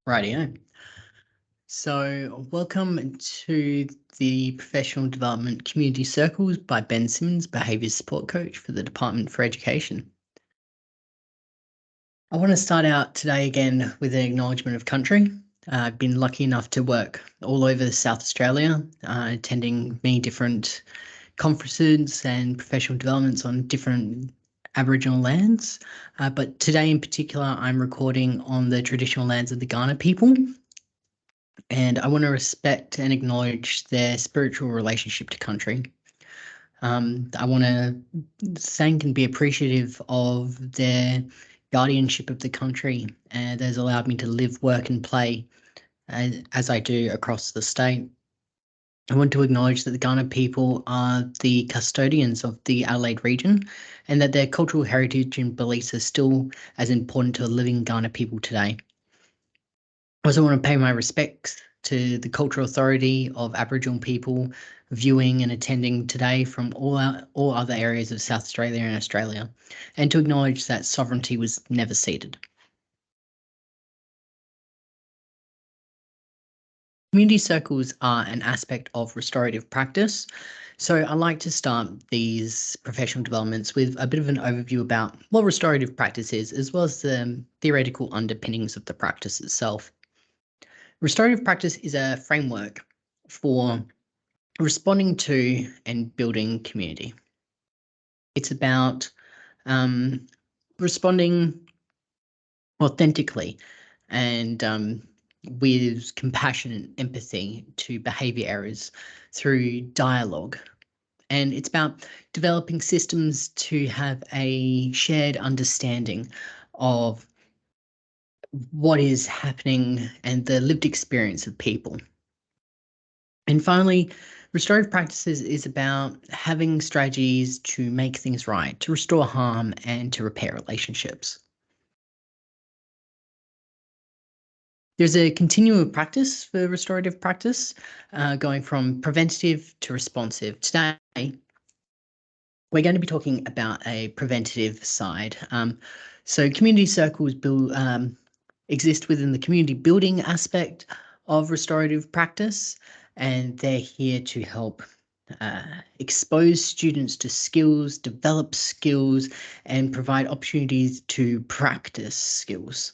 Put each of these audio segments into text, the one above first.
Rightio. So, welcome to the Professional Development Community Circles by Ben Simmons, Behaviour Support Coach for the Department for Education. I want to start out today again with an acknowledgement of country. I've been lucky enough to work all over South Australia, attending many different conferences and professional developments on different Aboriginal lands. But today in particular, I'm recording on the traditional lands of the Kaurna people. And I want to respect and acknowledge their spiritual relationship to country. I want to thank and be appreciative of their guardianship of the country and has allowed me to live, work, and play as I do across the state. I want to acknowledge that the Kaurna people are the custodians of the Adelaide region and that their cultural heritage and beliefs are still as important to the living Kaurna people today. I also want to pay my respects to the Cultural Authority of Aboriginal people viewing and attending today from all other areas of South Australia and Australia, and to acknowledge that sovereignty was never ceded. Community circles are an aspect of restorative practice. So I like to start these professional developments with a bit of an overview about what restorative practice is, as well as the theoretical underpinnings of the practice itself. Restorative practice is a framework for responding to and building community. It's about responding authentically and with compassion and empathy to behaviour errors through dialogue. And it's about developing systems to have a shared understanding of what is happening and the lived experience of people. And finally, restorative practices is about having strategies to make things right, to restore harm, and to repair relationships. There's a continuum of practice for restorative practice, going from preventative to responsive. Today, we're going to be talking about a preventative side. So community circles exist within the community building aspect of restorative practice, and they're here to help expose students to skills, develop skills, and provide opportunities to practice skills,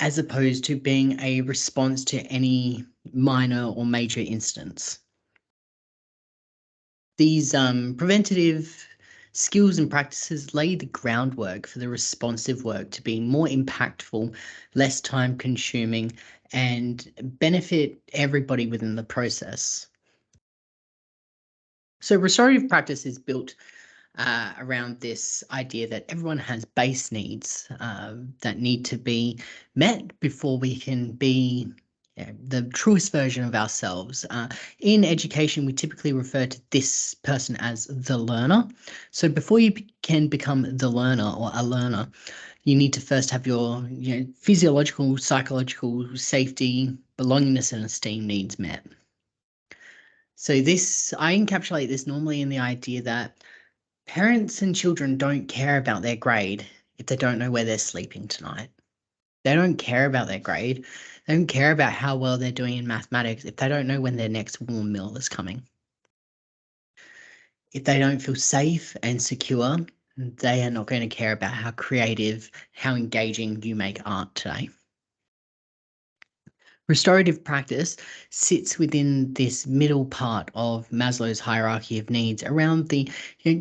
as opposed to being a response to any minor or major incidents. These preventative skills and practices lay the groundwork for the responsive work to be more impactful, less time consuming, and benefit everybody within the process. So restorative practice is built around this idea that everyone has base needs that need to be met before we can be the truest version of ourselves. In education, we typically refer to this person as the learner. So before you can become the learner or a learner, you need to first have your physiological, psychological, safety, belongingness, and esteem needs met. So I encapsulate this normally in the idea that parents and children don't care about their grade if they don't know where they're sleeping tonight. They don't care about their grade. They don't care about how well they're doing in mathematics if they don't know when their next warm meal is coming. If they don't feel safe and secure, they are not going to care about how creative, how engaging you make art today. Restorative practice sits within this middle part of Maslow's hierarchy of needs around the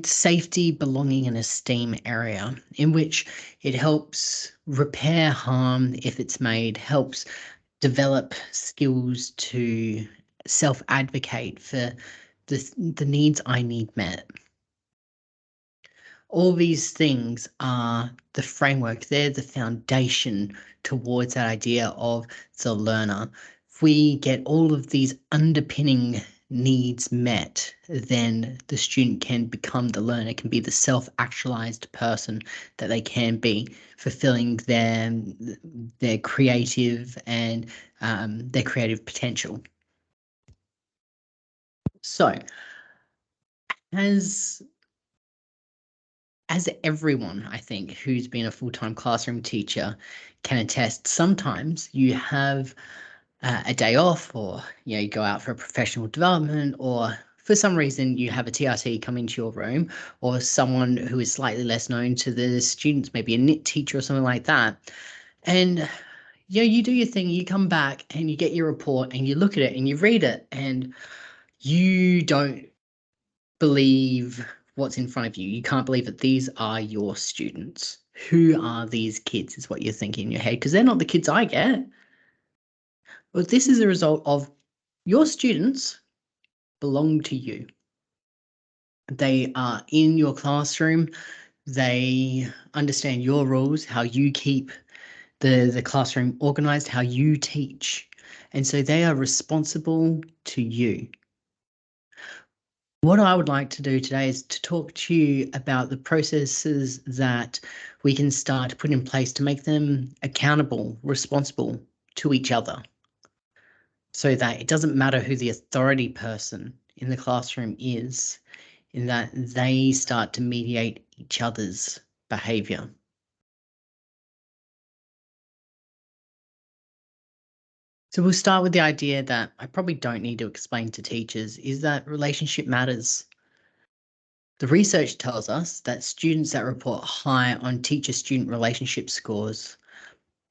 safety, belonging, and esteem area, in which it helps repair harm if it's made, helps develop skills to self-advocate for the needs I need met. All these things are the framework, they're the foundation towards that idea of the learner. If we get all of these underpinning needs met, then the student can become the learner, can be the self-actualized person that they can be, fulfilling their creative and their creative potential. So, as everyone, I think, who's been a full-time classroom teacher can attest, sometimes you have a day off, or you go out for a professional development, or for some reason you have a TRT come into your room, or someone who is slightly less known to the students, maybe a knit teacher or something like that. And you do your thing, you come back and you get your report and you look at it and you read it and you don't believe what's in front of you. You can't believe that these are your students. Who are these kids is what you're thinking in your head, because they're not the kids I get. Well, this is a result of your students belong to you. They are in your classroom. They understand your rules, how you keep the classroom organized, how you teach. And so they are responsible to you. What I would like to do today is to talk to you about the processes that we can start to put in place to make them accountable, responsible to each other, so that it doesn't matter who the authority person in the classroom is, in that they start to mediate each other's behavior. So we'll start with the idea that I probably don't need to explain to teachers is that relationship matters. The research tells us that students that report high on teacher-student relationship scores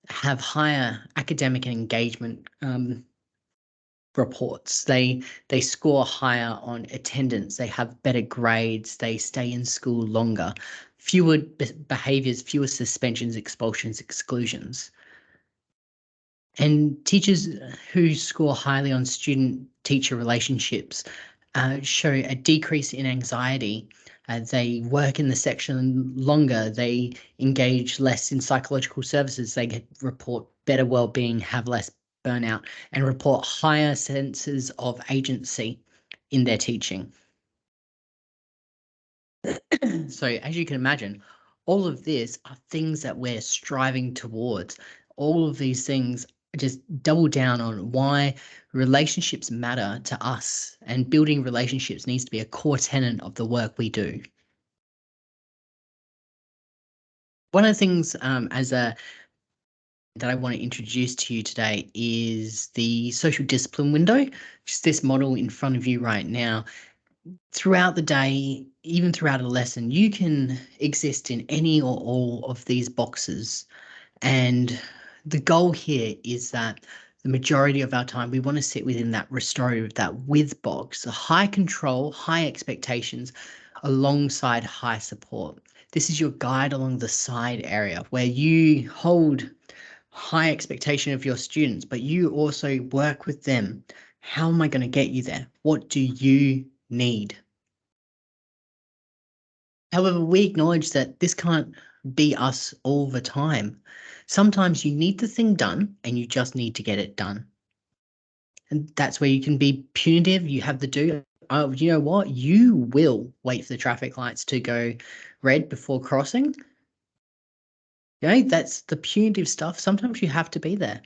have higher academic and engagement reports. They score higher on attendance. They have better grades. They stay in school longer. Fewer behaviors, fewer suspensions, expulsions, exclusions. And teachers who score highly on student-teacher relationships show a decrease in anxiety. They work in the section longer. They engage less in psychological services. They report better well-being, have less burnout, and report higher senses of agency in their teaching. So as you can imagine, all of this are things that we're striving towards. All of these things just double down on why relationships matter to us, and building relationships needs to be a core tenet of the work we do. One of the things that I want to introduce to you today is the social discipline window, just this model in front of you right now. Throughout the day, even throughout a lesson, you can exist in any or all of these boxes. And the goal here is that the majority of our time, we want to sit within that restorative, that with box, so high control, high expectations, alongside high support. This is your guide along the side area where you hold high expectation of your students, but you also work with them. How am I going to get you there? What do you need? However, we acknowledge that this can't be us all the time. Sometimes you need the thing done and you just need to get it done. And that's where you can be punitive. You have the do. Oh, you know what? You will wait for the traffic lights to go red before crossing. That's the punitive stuff. Sometimes you have to be there.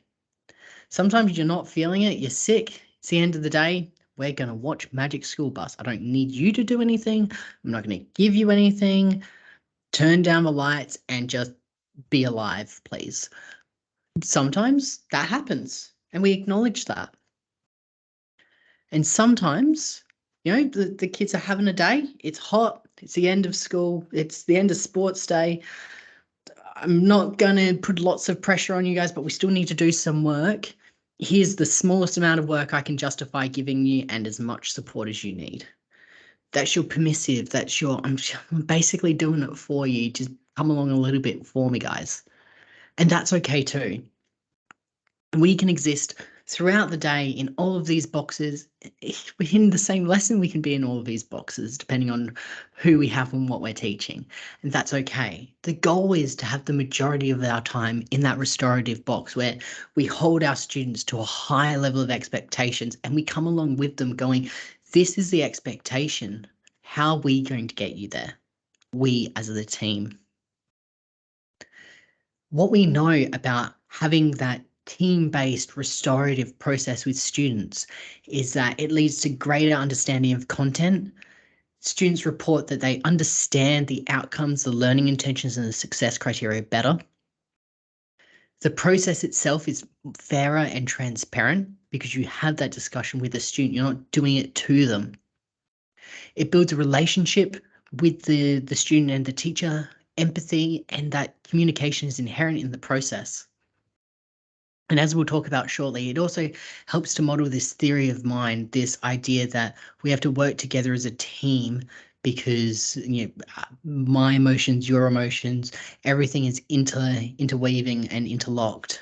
Sometimes you're not feeling it. You're sick. It's the end of the day. We're going to watch Magic School Bus. I don't need you to do anything. I'm not going to give you anything. Turn down the lights and just be alive, please. Sometimes that happens and we acknowledge that. And sometimes, the kids are having a day. It's hot. It's the end of school. It's the end of sports day. I'm not going to put lots of pressure on you guys, but we still need to do some work. Here's the smallest amount of work I can justify giving you and as much support as you need. That's your permissive. That's your, I'm basically doing it for you. Just come along a little bit for me, guys. And that's okay too. We can exist throughout the day in all of these boxes. Within the same lesson, we can be in all of these boxes, depending on who we have and what we're teaching. And that's okay. The goal is to have the majority of our time in that restorative box where we hold our students to a high level of expectations and we come along with them going, this is the expectation. How are we going to get you there? We as the team. What we know about having that team-based restorative process with students is that it leads to greater understanding of content. Students report that they understand the outcomes, the learning intentions, and the success criteria better. The process itself is fairer and transparent because you have that discussion with the student. You're not doing it to them. It builds a relationship with the student and the teacher, empathy, and that communication is inherent in the process. And as we'll talk about shortly, it also helps to model this theory of mind, this idea that we have to work together as a team because my emotions, your emotions, everything is interweaving and interlocked.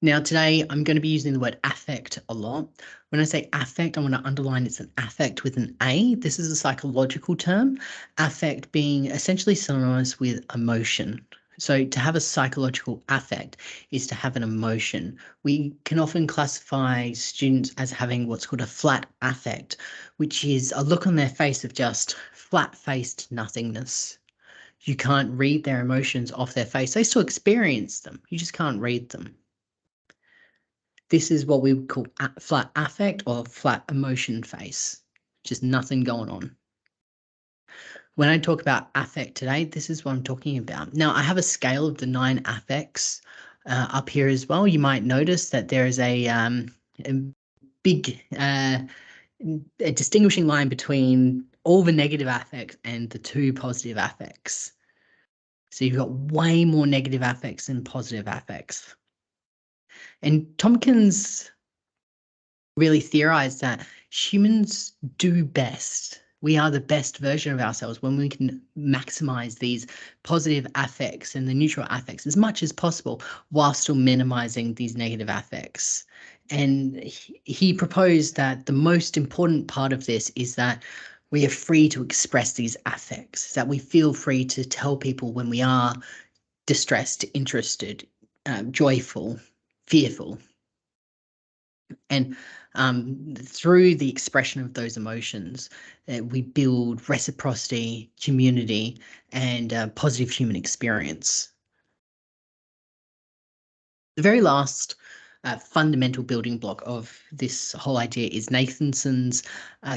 Now, today I'm going to be using the word affect a lot. When I say affect, I want to underline it's an affect with an A. This is a psychological term, affect being essentially synonymous with emotion. So to have a psychological affect is to have an emotion. We can often classify students as having what's called a flat affect, which is a look on their face of just flat-faced nothingness. You can't read their emotions off their face. They still experience them. You just can't read them. This is what we would call flat affect or flat emotion face, just nothing going on. When I talk about affect today, this is what I'm talking about. Now, I have a scale of the 9 affects up here as well. You might notice that there is a big a distinguishing line between all the negative affects and the 2 positive affects. So you've got way more negative affects than positive affects. And Tompkins really theorized that humans do best. We are the best version of ourselves when we can maximize these positive affects and the neutral affects as much as possible while still minimizing these negative affects. And he proposed that the most important part of this is that we are free to express these affects, that we feel free to tell people when we are distressed, interested, joyful, fearful. And through the expression of those emotions, we build reciprocity, community, and positive human experience. The very last fundamental building block of this whole idea is Nathanson's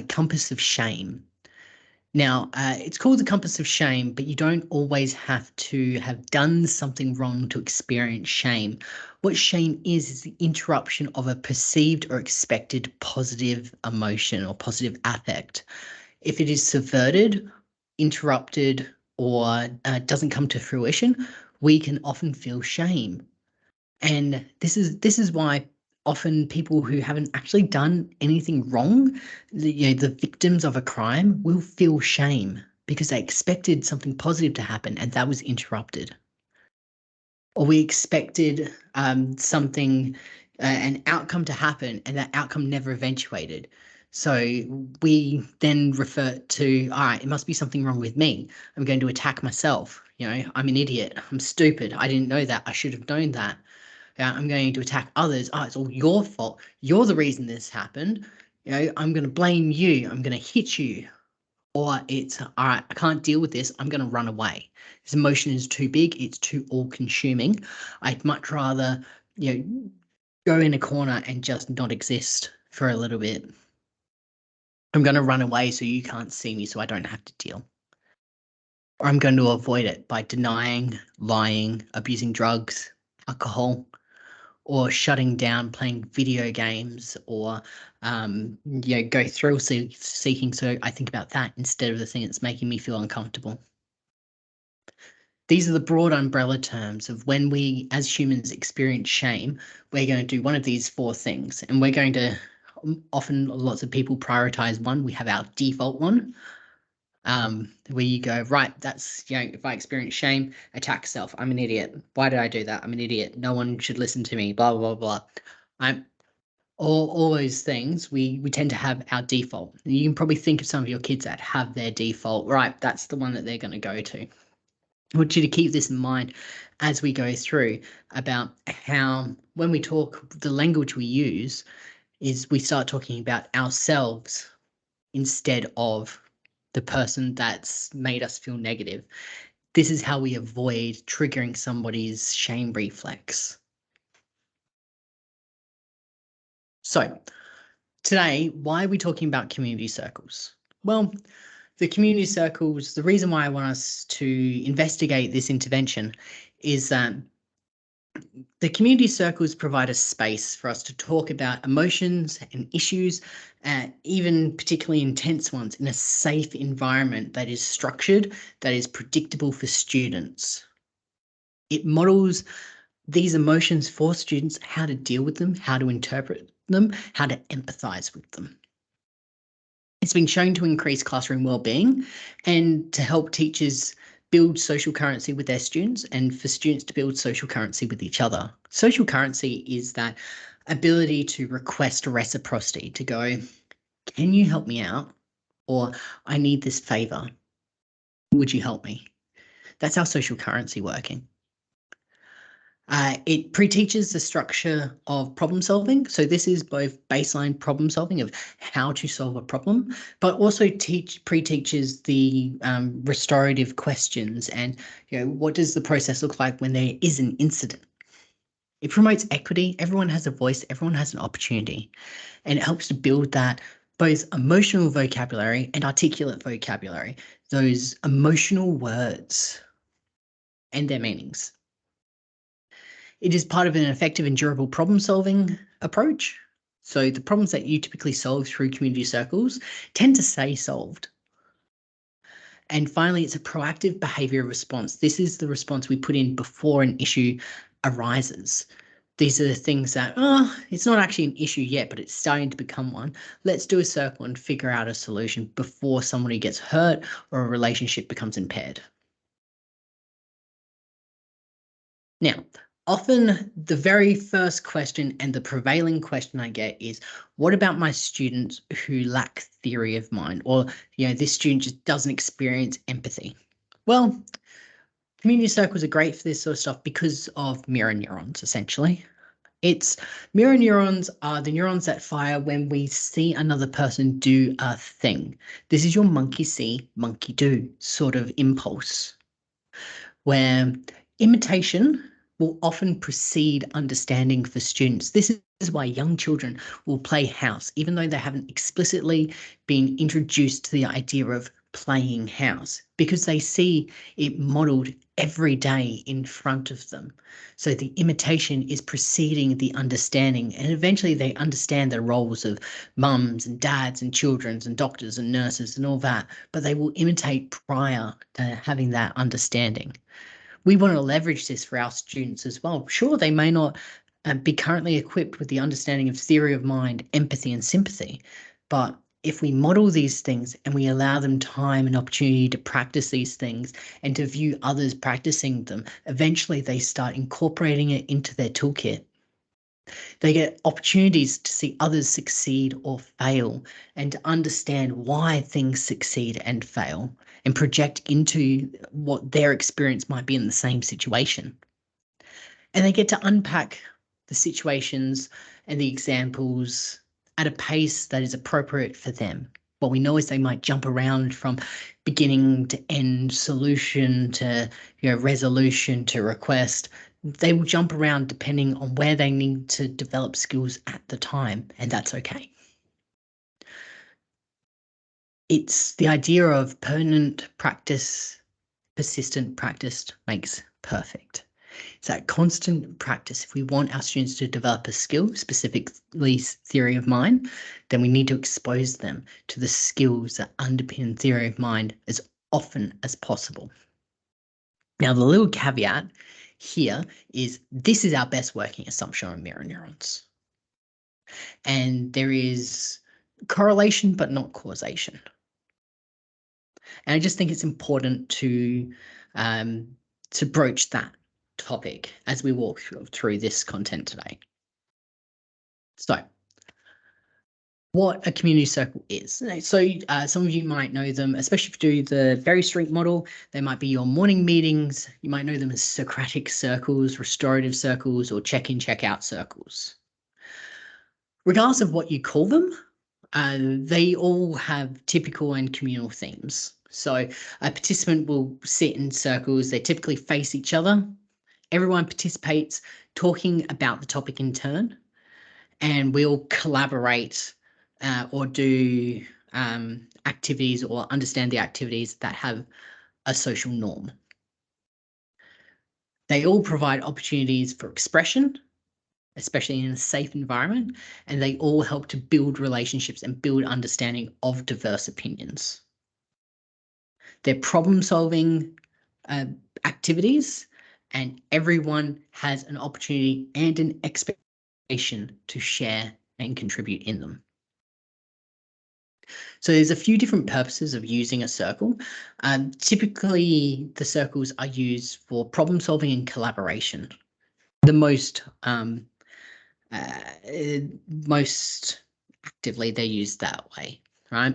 compass of shame. Now, it's called the compass of shame, but you don't always have to have done something wrong to experience shame. What shame is the interruption of a perceived or expected positive emotion or positive affect. If it is subverted, interrupted, or doesn't come to fruition, we can often feel shame. And this is why often people who haven't actually done anything wrong, the victims of a crime, will feel shame because they expected something positive to happen and that was interrupted. Or we expected something, an outcome to happen, and that outcome never eventuated. So we then revert to, all right, it must be something wrong with me. I'm going to attack myself. I'm an idiot. I'm stupid. I didn't know that. I should have known that. I'm going to attack others. Oh, it's all your fault. You're the reason this happened. I'm going to blame you. I'm going to hit you. Or it's, all right, I can't deal with this. I'm going to run away. This emotion is too big. It's too all-consuming. I'd much rather, go in a corner and just not exist for a little bit. I'm going to run away so you can't see me so I don't have to deal. Or I'm going to avoid it by denying, lying, abusing drugs, alcohol, or shutting down playing video games, or go thrill seeking. So I think about that instead of the thing that's making me feel uncomfortable. These are the broad umbrella terms of when we as humans experience shame, we're going to do one of these 4 things, and we're going to, often lots of people prioritize one. We have our default one, where you go, right, that's, if I experience shame, attack self. I'm an idiot. Why did I do that? I'm an idiot. No one should listen to me, blah, blah, blah. All those things, we tend to have our default. You can probably think of some of your kids that have their default, right, that's the one that they're going to go to. I want you to keep this in mind as we go through about how, when we talk, the language we use is we start talking about ourselves instead of the person that's made us feel negative. This is how we avoid triggering somebody's shame reflex. So today, why are we talking about community circles? Well, the community circles, the reason why I want us to investigate this intervention is that the community circles provide a space for us to talk about emotions and issues, even particularly intense ones, in a safe environment that is structured, that is predictable for students. It models these emotions for students, how to deal with them, how to interpret them, how to empathize with them. It's been shown to increase classroom well-being and to help teachers build social currency with their students and for students to build social currency with each other. Social currency is that ability to request reciprocity, to go, can you help me out? Or I need this favor. Would you help me? That's our social currency working. It pre-teaches the structure of problem solving. So this is both baseline problem solving of how to solve a problem, but also pre-teaches the restorative questions and what does the process look like when there is an incident. It promotes equity. Everyone has a voice. Everyone has an opportunity, and it helps to build that both emotional vocabulary and articulate vocabulary, those emotional words and their meanings. It is part of an effective and durable problem-solving approach. So the problems that you typically solve through community circles tend to stay solved. And finally, it's a proactive behaviour response. This is the response we put in before an issue arises. These are the things that, it's not actually an issue yet, but it's starting to become one. Let's do a circle and figure out a solution before somebody gets hurt or a relationship becomes impaired. Now, often the very first question and the prevailing question I get is, what about my students who lack theory of mind? Or, this student just doesn't experience empathy. Well, community circles are great for this sort of stuff because of mirror neurons, essentially. Mirror neurons are the neurons that fire when we see another person do a thing. This is your monkey see, monkey do sort of impulse, where imitation will often precede understanding for students. This is why young children will play house, even though they haven't explicitly been introduced to the idea of playing house, because they see it modeled every day in front of them. So the imitation is preceding the understanding, and eventually they understand the roles of mums and dads and children and doctors and nurses and all that, but they will imitate prior to having that understanding. We want to leverage this for our students as well. Sure, they may not be currently equipped with the understanding of theory of mind, empathy, and sympathy, but if we model these things and we allow them time and opportunity to practice these things and to view others practicing them, eventually they start incorporating it into their toolkit. They get opportunities to see others succeed or fail and to understand why things succeed and fail and project into what their experience might be in the same situation. And they get to unpack the situations and the examples at a pace that is appropriate for them. What we know is they might jump around from beginning to end, solution to resolution to request. They will jump around depending on where they need to develop skills at the time, and that's okay. It's the idea of permanent practice, persistent practice makes perfect. It's that constant practice. If we want our students to develop a skill, specifically theory of mind, then we need to expose them to the skills that underpin theory of mind as often as possible. Now, the little caveat here is this is our best working assumption on mirror neurons. And there is correlation, but not causation. And I just think it's important to broach that topic as we walk through this content today. So, what a community circle is. So some of you might know them, especially if you do the Berry Street model. They might be your morning meetings. You might know them as Socratic circles, restorative circles, or check-in, check-out circles. Regardless of what you call them, they all have typical and communal themes. So a participant will sit in circles. They typically face each other. Everyone participates talking about the topic in turn, and we'll collaborate or do activities or understand the activities that have a social norm. They all provide opportunities for expression, especially in a safe environment, and they all help to build relationships and build understanding of diverse opinions. They're problem-solving activities, and everyone has an opportunity and an expectation to share and contribute in them. So there's a few different purposes of using a circle. Typically, the circles are used for problem solving and collaboration. The most actively they're used that way, right?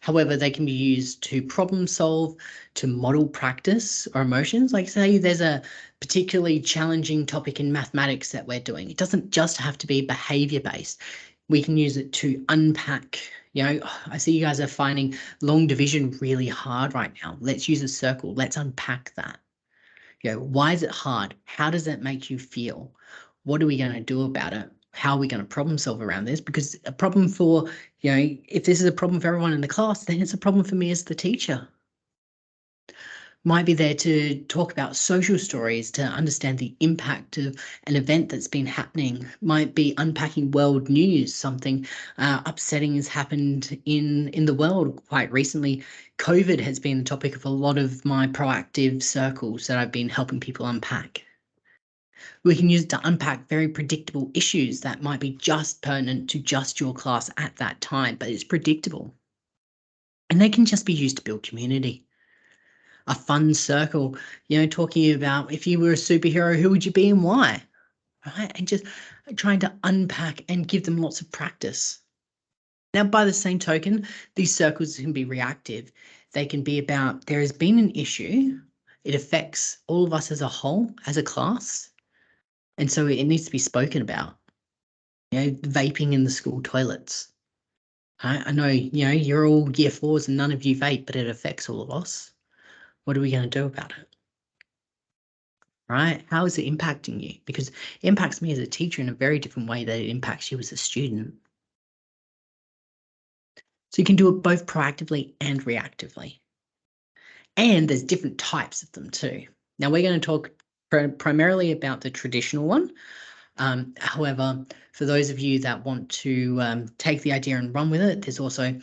However, they can be used to problem solve, to model practice or emotions. Like say there's a particularly challenging topic in mathematics that we're doing. It doesn't just have to be behavior based. We can use it to unpack, I see you guys are finding long division really hard right now. Let's use a circle. Let's unpack that. Why is it hard? How does that make you feel? What are we going to do about it? How are we going to problem solve around this? Because a problem for, if this is a problem for everyone in the class, then it's a problem for me as the teacher. Might be there to talk about social stories, to understand the impact of an event that's been happening. Might be unpacking world news, something upsetting has happened in the world quite recently. COVID has been the topic of a lot of my proactive circles that I've been helping people unpack. We can use it to unpack very predictable issues that might be just pertinent to just your class at that time, but it's predictable. And they can just be used to build community. A fun circle, talking about if you were a superhero, who would you be and why, right? And just trying to unpack and give them lots of practice. Now, by the same token, these circles can be reactive. They can be about there has been an issue. It affects all of us as a whole, as a class. And so it needs to be spoken about. Vaping in the school toilets. I know, you're all year fours and none of you vape, but it affects all of us. What are we going to do about it? Right? How is it impacting you? Because it impacts me as a teacher in a very different way that it impacts you as a student. So you can do it both proactively and reactively. And there's different types of them too. Now we're going to talk primarily about the traditional one. However, for those of you that want to take the idea and run with it, there's also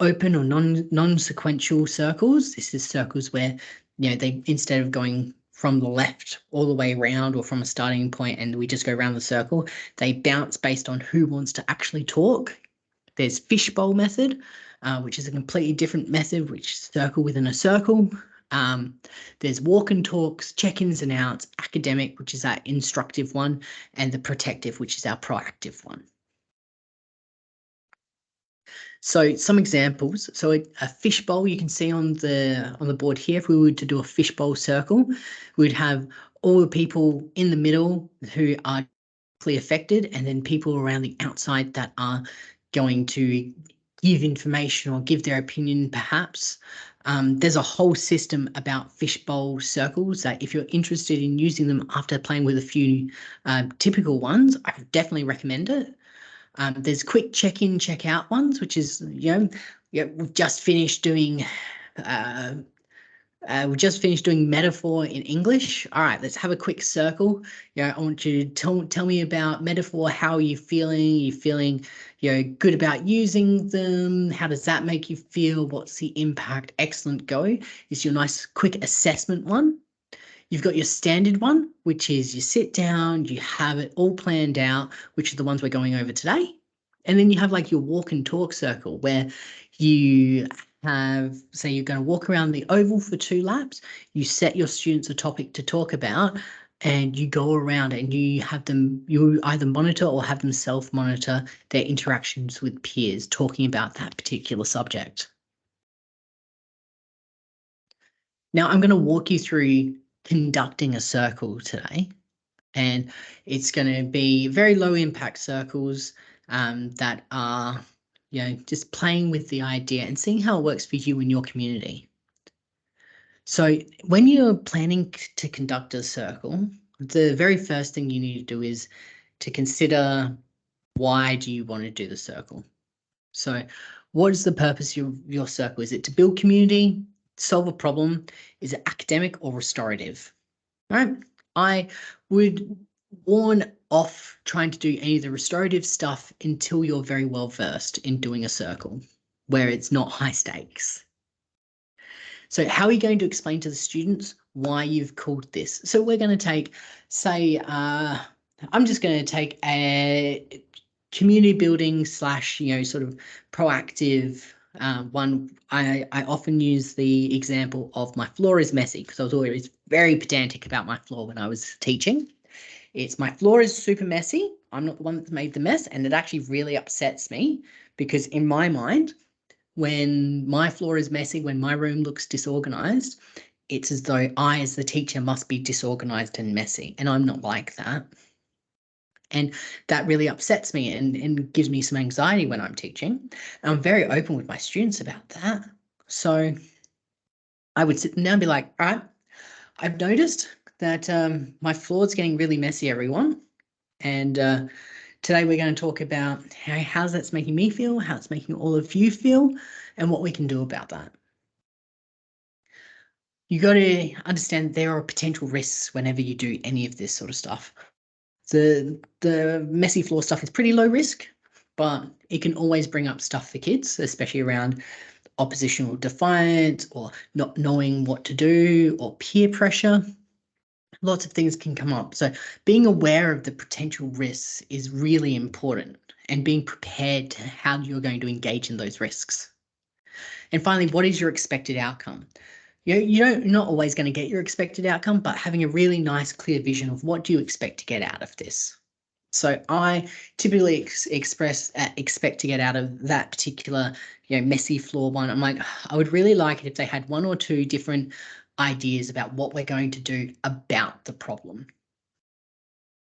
open or non-sequential circles. This is circles where, they instead of going from the left all the way around or from a starting point and we just go around the circle, they bounce based on who wants to actually talk. There's fishbowl method, which is a completely different method, which is circle within a circle. There's walk and talks, check-ins and outs, academic, which is our instructive one, and the protective, which is our proactive one. So some examples. So a fishbowl you can see on the board here. If we were to do a fishbowl circle, we'd have all the people in the middle who are directly affected, and then people around the outside that are going to give information or give their opinion, perhaps. There's a whole system about fishbowl circles that if you're interested in using them after playing with a few typical ones, I definitely recommend it. There's quick check-in, check-out ones, which is, we've just finished doing metaphor in English. All right, let's have a quick circle. I want you to tell me about metaphor. How are you feeling? Are you feeling, good about using them? How does that make you feel? What's the impact? Excellent, go. Is your nice quick assessment one. You've got your standard one, which is you sit down, you have it all planned out, which are the ones we're going over today. And then you have like your walk and talk circle where you have, say you're going to walk around the oval for 2 laps, you set your students a topic to talk about, and you go around and you either monitor or have them self-monitor their interactions with peers talking about that particular subject. Now I'm going to walk you through conducting a circle today, and it's going to be very low impact circles that are, just playing with the idea and seeing how it works for you and your community. So when you're planning to conduct a circle, the very first thing you need to do is to consider, why do you want to do the circle? So what is the purpose of your circle? Is it to build community, solve a problem? Is it academic or restorative? All right. I would warn off trying to do any of the restorative stuff until you're very well versed in doing a circle where it's not high stakes. So how are you going to explain to the students why you've called this? So we're going to take, say, I'm just going to take a community building / sort of proactive one. I often use the example of my floor is messy because I was always very pedantic about my floor when I was teaching. It's my floor is super messy. I'm not the one that's made the mess, and it actually really upsets me because in my mind, when my floor is messy, when my room looks disorganized, it's as though I, as the teacher, must be disorganized and messy, and I'm not like that. And that really upsets me and gives me some anxiety when I'm teaching. And I'm very open with my students about that. So I would sit them down and be like, all right, I've noticed that my floor is getting really messy, everyone. And today we're going to talk about how that's making me feel, how it's making all of you feel, and what we can do about that. You got to understand there are potential risks whenever you do any of this sort of stuff. The messy floor stuff is pretty low risk, but it can always bring up stuff for kids, especially around oppositional defiance or not knowing what to do or peer pressure. Lots of things can come up. So being aware of the potential risks is really important and being prepared to how you're going to engage in those risks. And finally, what is your expected outcome? You're not always going to get your expected outcome, but having a really nice, clear vision of what do you expect to get out of this. So I typically expect to get out of that particular, messy floor one. I'm like, I would really like it if they had one or two different ideas about what we're going to do about the problem.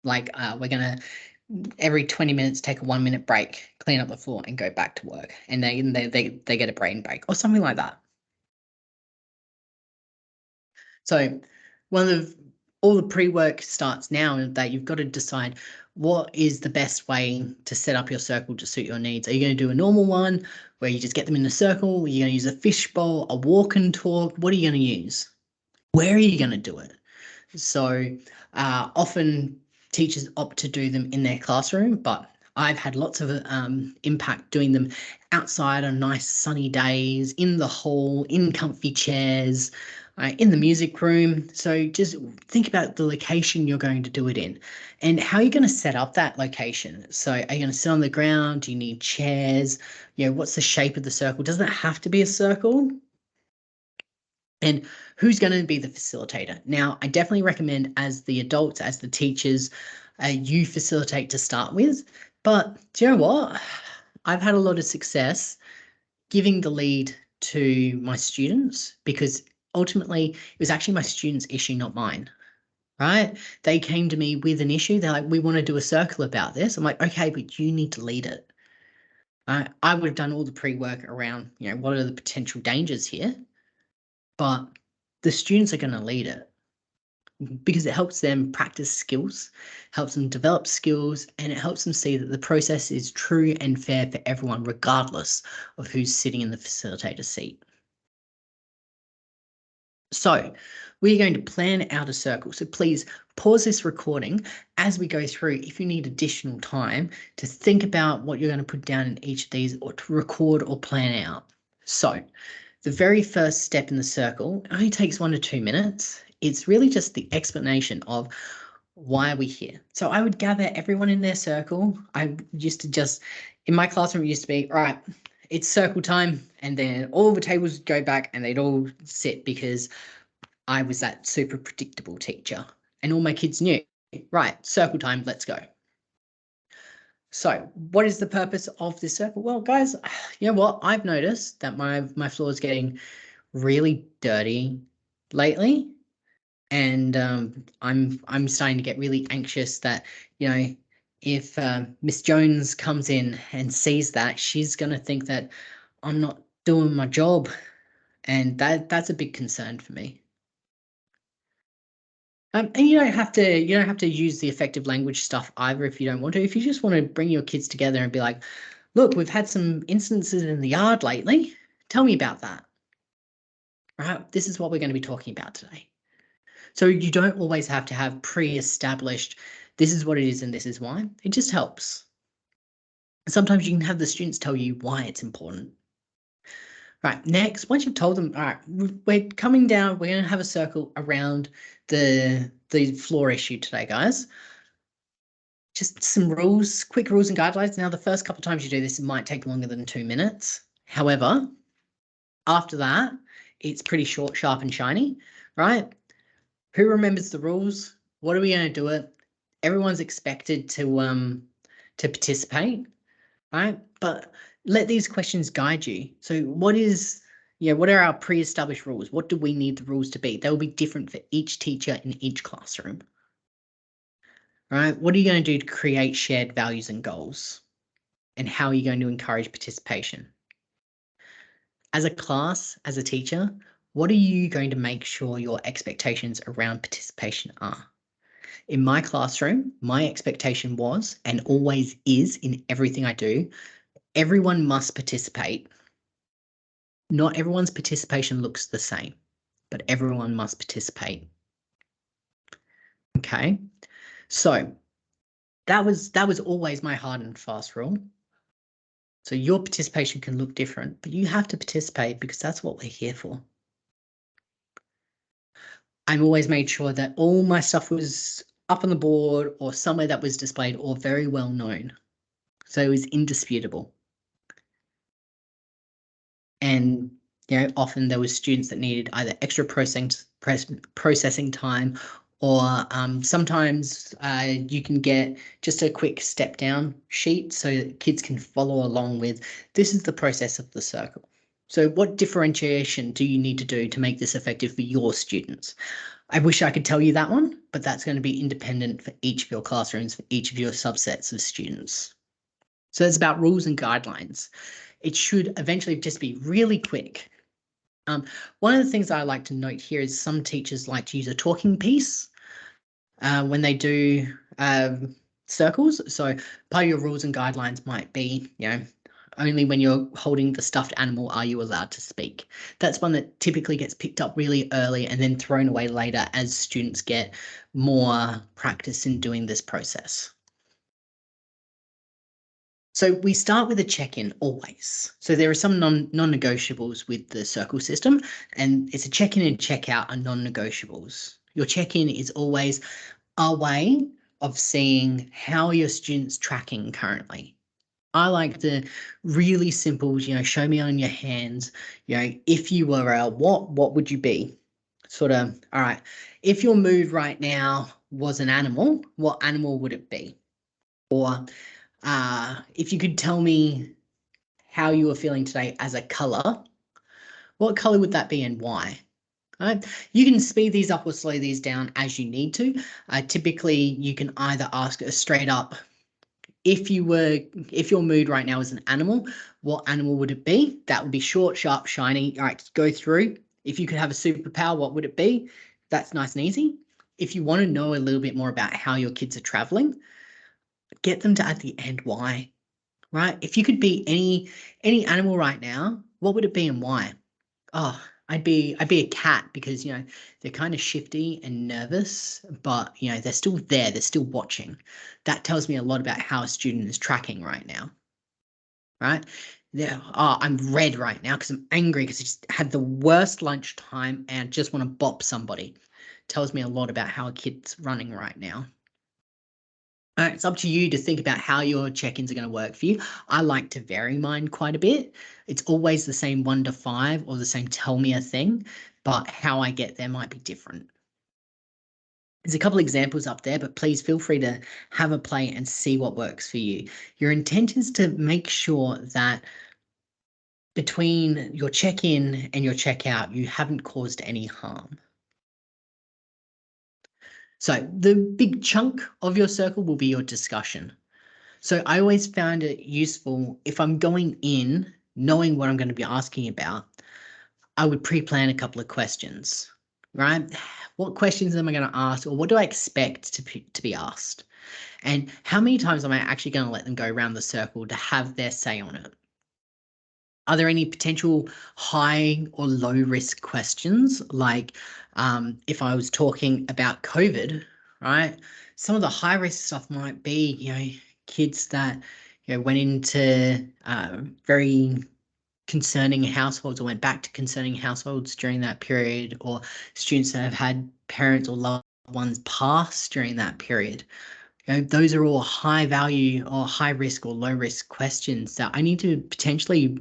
Like we're going to every 20 minutes take a 1-minute break, clean up the floor, and go back to work. And they get a brain break or something like that. So all the pre-work starts now, and that you've got to decide what is the best way to set up your circle to suit your needs. Are you going to do a normal one where you just get them in a circle? Are you going to use a fishbowl, a walk and talk? What are you going to use? Where are you going to do it? So often teachers opt to do them in their classroom, but I've had lots of impact doing them outside on nice sunny days, in the hall, in comfy chairs, in the music room. So just think about the location you're going to do it in and how you're going to set up that location. So are you going to sit on the ground? Do you need chairs? What's the shape of the circle? Doesn't it have to be a circle? And who's going to be the facilitator? Now, I definitely recommend as the adults, as the teachers, you facilitate to start with. But do you know what? I've had a lot of success giving the lead to my students because ultimately it was actually my students' issue, not mine. Right? They came to me with an issue. They're like, we want to do a circle about this. I'm like, okay, but you need to lead it. I would have done all the pre-work around, what are the potential dangers here? But the students are going to lead it because it helps them practice skills, helps them develop skills, and it helps them see that the process is true and fair for everyone, regardless of who's sitting in the facilitator seat. So we're going to plan out a circle. So please pause this recording as we go through if you need additional time to think about what you're going to put down in each of these or to record or plan out. So the very first step in the circle only takes 1 to 2 minutes. It's really just the explanation of why are we here. So I would gather everyone in their circle. I used to just, in my classroom, it used to be, all right, it's circle time. And then all the tables would go back and they'd all sit because I was that super predictable teacher. And all my kids knew, right, circle time, let's go. So what is the purpose of this circle? Well, guys, you know what? I've noticed that my floor is getting really dirty lately. And I'm starting to get really anxious that, if Miss Jones comes in and sees that, she's going to think that I'm not doing my job. And that's a big concern for me. And you don't have to use the effective language stuff either if you don't want to. If you just want to bring your kids together and be like, look, we've had some instances in the yard lately. Tell me about that. Right? This is what we're going to be talking about today. So you don't always have to have pre-established, this is what it is and this is why. It just helps. Sometimes you can have the students tell you why it's important. Right, next, once you've told them, all right, we're coming down, we're going to have a circle around the floor issue today, guys. Just some rules, quick rules and guidelines. Now, the first couple of times you do this, it might take longer than 2 minutes. However, after that, it's pretty short, sharp, and shiny, right? Who remembers the rules? What are we going to do it? Everyone's expected to participate, right? But let these questions guide you. So what are our pre-established rules? What do we need the rules to be? They will be different for each teacher in each classroom, right? What are you going to do to create shared values and goals? And how are you going to encourage participation? As a class, as a teacher, what are you going to make sure your expectations around participation are? In my classroom, my expectation was, and always is in everything I do, everyone must participate. Not everyone's participation looks the same, but everyone must participate. Okay, so that was always my hard and fast rule. So your participation can look different, but you have to participate because that's what we're here for. I'm always made sure that all my stuff was up on the board or somewhere that was displayed or very well known. So it was indisputable. And often there was students that needed either extra processing time, or sometimes you can get just a quick step down sheet so that kids can follow along with, this is the process of the circle. So what differentiation do you need to do to make this effective for your students? I wish I could tell you that one, but that's going to be independent for each of your classrooms, for each of your subsets of students. So it's about rules and guidelines. It should eventually just be really quick. One of the things I like to note here is some teachers like to use a talking piece when they do circles. So part of your rules and guidelines might be, only when you're holding the stuffed animal are you allowed to speak. That's one that typically gets picked up really early and then thrown away later as students get more practice in doing this process. So we start with a check-in always. So there are some non-negotiables with the circle system, and it's a check-in and check-out are non-negotiables. Your check-in is always a way of seeing how your students tracking currently. I like the really simple, show me on your hands, if you were a what would you be? Sort of, all right, if your mood right now was an animal, what animal would it be? Or if you could tell me how you were feeling today as a color, what color would that be and why? Right? You can speed these up or slow these down as you need to. Typically, you can either ask a straight up, if your mood right now is an animal, what animal would it be? That would be short, sharp, shiny. All right, go through. If you could have a superpower, what would it be? That's nice and easy. If you want to know a little bit more about how your kids are traveling, get them to at the end why. Right? If you could be any animal right now, what would it be and why? Oh, I'd be a cat because they're kind of shifty and nervous, but they're still there, they're still watching. That tells me a lot about how a student is tracking right now. Right? Yeah. Oh, I'm red right now because I'm angry because I just had the worst lunchtime and just want to bop somebody. Tells me a lot about how a kid's running right now. It's up to you to think about how your check-ins are going to work for you. I like to vary mine quite a bit. It's always the same 1 to 5 or the same tell me a thing, but how I get there might be different. There's a couple examples up there, but please feel free to have a play and see what works for you. Your intent is to make sure that between your check-in and your check-out, you haven't caused any harm. So the big chunk of your circle will be your discussion. So I always found it useful if I'm going in knowing what I'm going to be asking about, I would pre-plan a couple of questions, right? What questions am I going to ask, or what do I expect to be asked? And how many times am I actually going to let them go around the circle to have their say on it? Are there any potential high or low risk questions like If I was talking about COVID, right, some of the high risk stuff might be, kids that, went into very concerning households or went back to concerning households during that period, or students that have had parents or loved ones pass during that period. Those are all high value or high risk or low risk questions that I need to potentially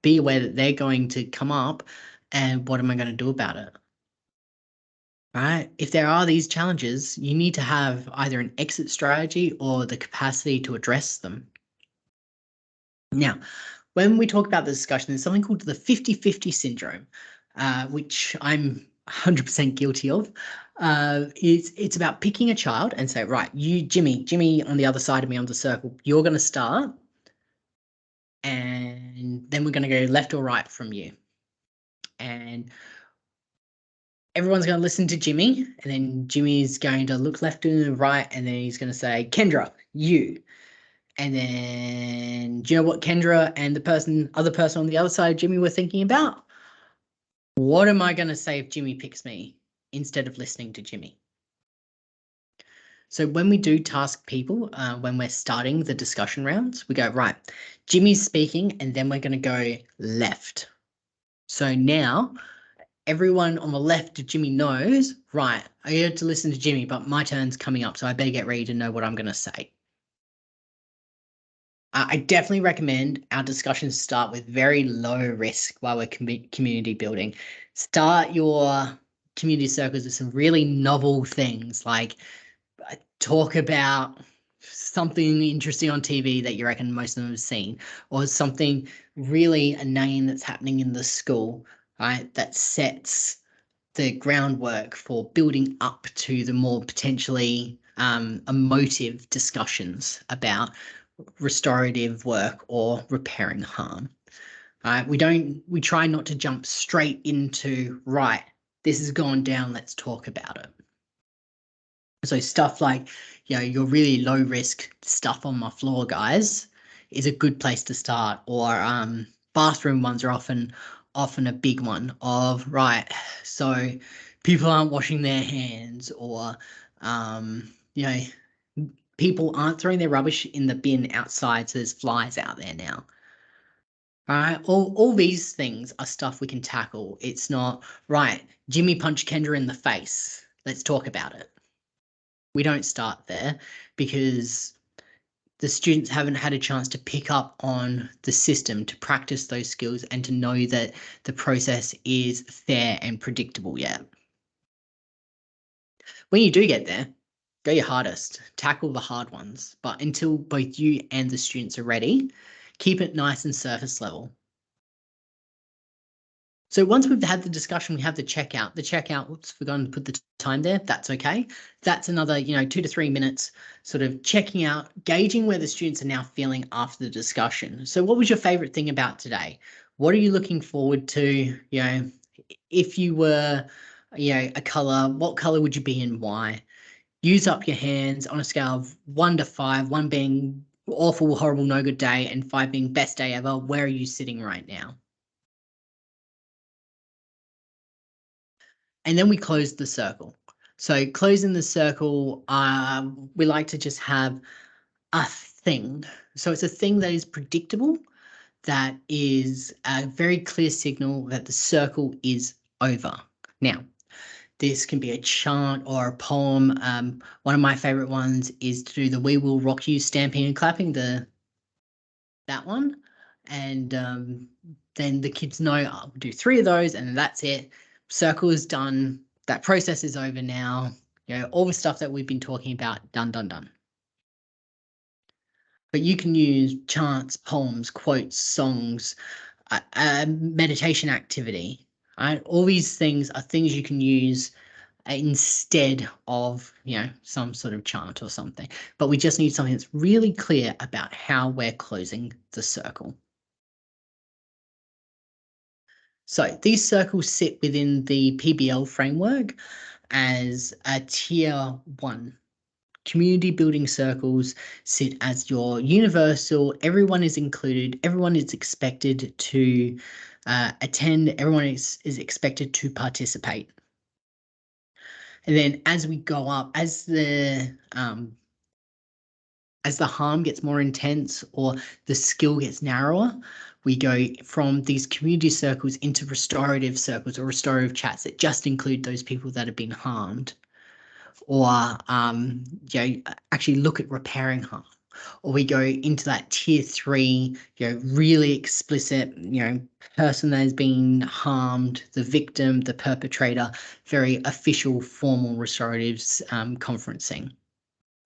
be aware that they're going to come up, and what am I going to do about it? Right? If there are these challenges, you need to have either an exit strategy or the capacity to address them. Now, when we talk about the discussion, there's something called the 50-50 syndrome, which I'm 100% guilty of. It's about picking a child and say, right, you, Jimmy on the other side of me on the circle, you're going to start, and then we're going to go left or right from you. And everyone's going to listen to Jimmy, and then Jimmy's going to look left and right, and then he's going to say, Kendra, you. And then, do you know what Kendra and the other person on the other side of Jimmy were thinking about? What am I going to say if Jimmy picks me instead of listening to Jimmy? So when we do task people, when we're starting the discussion rounds, we go, right, Jimmy's speaking, and then we're going to go left. So now everyone on the left of Jimmy knows, right, I get to listen to Jimmy, but my turn's coming up, so I better get ready to know what I'm going to say. I definitely recommend our discussions start with very low risk while we're community building. Start your community circles with some really novel things, like talk about something interesting on TV that you reckon most of them have seen, or something really inane that's happening in the school, right, that sets the groundwork for building up to the more potentially emotive discussions about restorative work or repairing harm. We try not to jump straight into, right, this has gone down, let's talk about it. So stuff like, your really low risk stuff on my floor, guys, is a good place to start. Or bathroom ones are often a big one of, right, so people aren't washing their hands, or people aren't throwing their rubbish in the bin outside, so there's flies out there now. All right, all these things are stuff we can tackle. It's not, right, Jimmy punched Kendra in the face, let's talk about it. We don't start there, because the students haven't had a chance to pick up on the system, to practice those skills, and to know that the process is fair and predictable yet. When you do get there, go your hardest, tackle the hard ones, but until both you and the students are ready, keep it nice and surface level. So once we've had the discussion, we have the checkout. The checkout, whoops, forgotten to put the time there. That's okay. That's another, 2 to 3 minutes, sort of checking out, gauging where the students are now feeling after the discussion. So what was your favorite thing about today? What are you looking forward to? If you were, a color, what color would you be and why? Use up your hands on a scale of 1 to 5, 1 being awful, horrible, no good day, and 5 being best day ever. Where are you sitting right now? And then we close the circle. So closing the circle, we like to just have a thing. So it's a thing that is predictable, that is a very clear signal that the circle is over. Now, this can be a chant or a poem. One of my favorite ones is to do the "We Will Rock You" stamping and clapping, that one. And then the kids know, I'll do 3 of those and that's it. Circle is done. That process is over now. All the stuff that we've been talking about, done, done, done. But you can use chants, poems, quotes, songs, a meditation activity, right? All these things are things you can use instead of, some sort of chant or something. But we just need something that's really clear about how we're closing the circle. So these circles sit within the PBL framework as a tier 1. Community building circles sit as your universal, everyone is included, everyone is expected to attend, everyone is expected to participate. And then as we go up, as the harm gets more intense or the skill gets narrower, we go from these community circles into restorative circles or restorative chats that just include those people that have been harmed, or actually look at repairing harm. Or we go into that tier 3, really explicit, person that has been harmed, the victim, the perpetrator, very official, formal restoratives conferencing.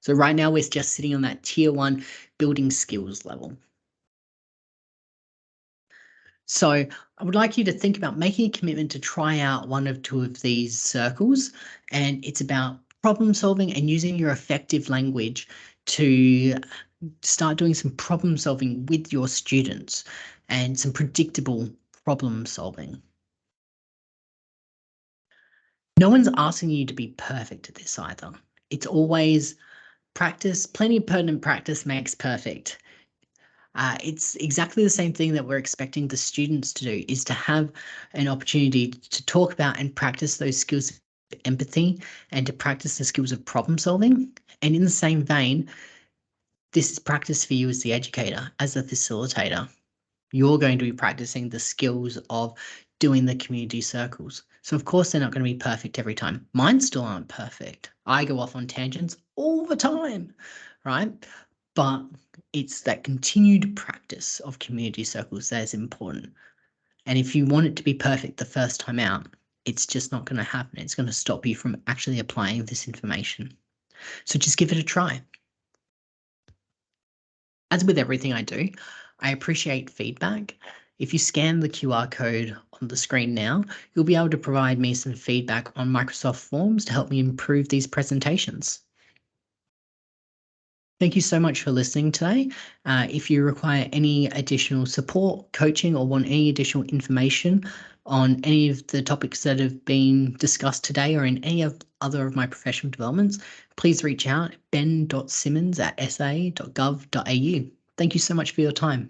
So right now we're just sitting on that tier 1 building skills level. So I would like you to think about making a commitment to try out one of 2 of these circles, and it's about problem solving and using your effective language to start doing some problem solving with your students and some predictable problem solving. No one's asking you to be perfect at this either. It's always practice. Plenty of pertinent practice makes perfect. It's exactly the same thing that we're expecting the students to do, is to have an opportunity to talk about and practice those skills of empathy and to practice the skills of problem solving. And in the same vein, this is practice for you as the educator, as the facilitator. You're going to be practicing the skills of doing the community circles. So of course they're not going to be perfect every time. Mine still aren't perfect. I go off on tangents all the time, right? But it's that continued practice of community circles that is important. And if you want it to be perfect the first time out, it's just not going to happen. It's going to stop you from actually applying this information. So just give it a try. As with everything I do, I appreciate feedback. If you scan the QR code on the screen now, you'll be able to provide me some feedback on Microsoft Forms to help me improve these presentations. Thank you so much for listening today. If you require any additional support, coaching, or want any additional information on any of the topics that have been discussed today or in any of other of my professional developments, please reach out ben.simmons@sa.gov.au. Thank you so much for your time.